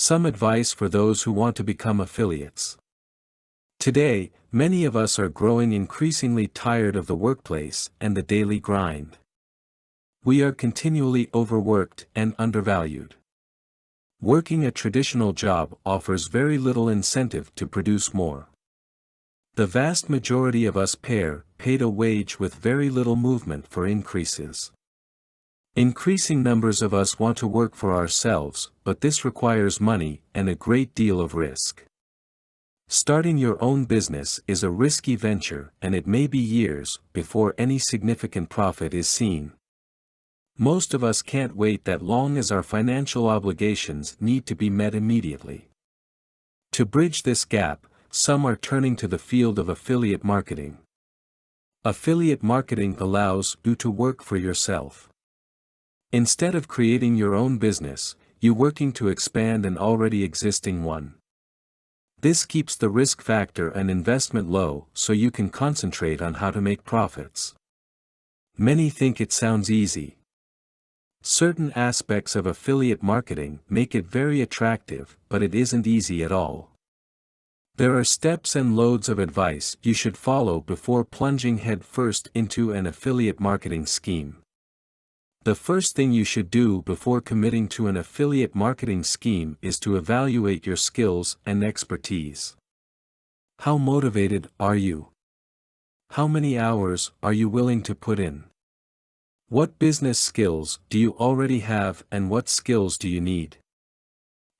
Some advice for those who want to become affiliates. Today, many of us are growing increasingly tired of the workplace and the daily grind. We are continually overworked and undervalued. Working a traditional job offers very little incentive to produce more. The vast majority of us paid a wage with very little movement for increases. Increasing numbers of us want to work for ourselves, but this requires money and a great deal of risk. Starting your own business is a risky venture, and it may be years before any significant profit is seen. Most of us can't wait that long as our financial obligations need to be met immediately. To bridge this gap, some are turning to the field of affiliate marketing. Affiliate marketing allows you to work for yourself. Instead of creating your own business, you're working to expand an already existing one. This keeps the risk factor and investment low so you can concentrate on how to make profits. Many think it sounds easy. Certain aspects of affiliate marketing make it very attractive, but it isn't easy at all. There are steps and loads of advice you should follow before plunging headfirst into an affiliate marketing scheme. The first thing you should do before committing to an affiliate marketing scheme is to evaluate your skills and expertise. How motivated are you? How many hours are you willing to put in? What business skills do you already have, and what skills do you need?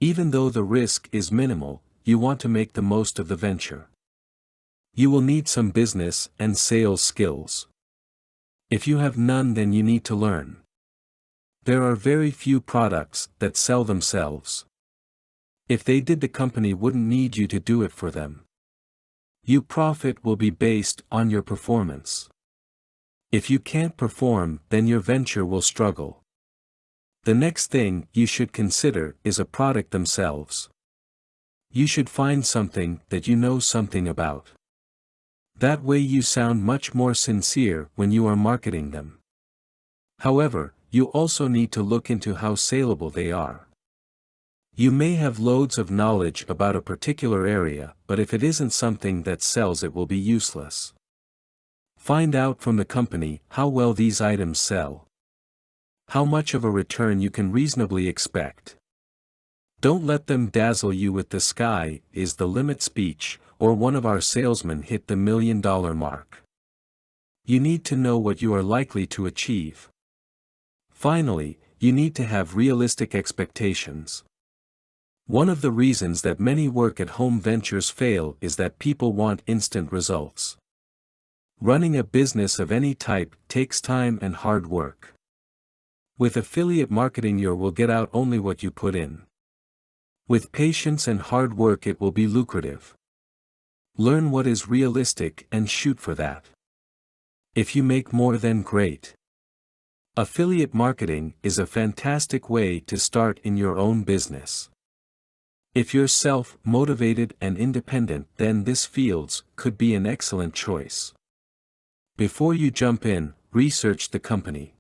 Even though the risk is minimal, you want to make the most of the venture. You will need some business and sales skills. If you have none, then you need to learn. There are very few products that sell themselves. If they did, the company wouldn't need you to do it for them. Your profit will be based on your performance. If you can't perform, then your venture will struggle. The next thing you should consider is a product themselves. You should find something that you know something about. That way you sound much more sincere when you are marketing them. However, you also need to look into how salable they are. You may have loads of knowledge about a particular area, but if it isn't something that sells, it will be useless. Find out from the company how well these items sell. How much of a return you can reasonably expect. Don't let them dazzle you with "the sky is the limit" speech, or "one of our salesmen hit the $1 million mark." You need to know what you are likely to achieve. Finally, you need to have realistic expectations. One of the reasons that many work-at-home ventures fail is that people want instant results. Running a business of any type takes time and hard work. With affiliate marketing, you will get out only what you put in. With patience and hard work, it will be lucrative. Learn what is realistic and shoot for that. If you make more, then great. Affiliate marketing is a fantastic way to start in your own business. If you're self-motivated and independent, then this field could be an excellent choice. Before you jump in, research the company.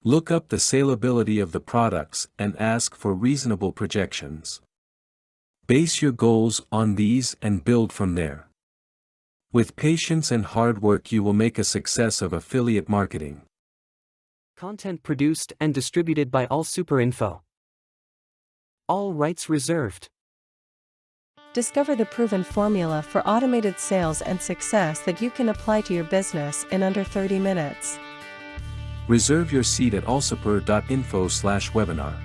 Look up the salability of the products and ask for reasonable projections. Base your goals on these and build from there. With patience and hard work, you will make a success of affiliate marketing. Content produced and distributed by AllSuperInfo. All rights reserved. Discover the proven formula for automated sales and success that you can apply to your business in under 30 minutes. Reserve your seat at allsuper.info/webinar.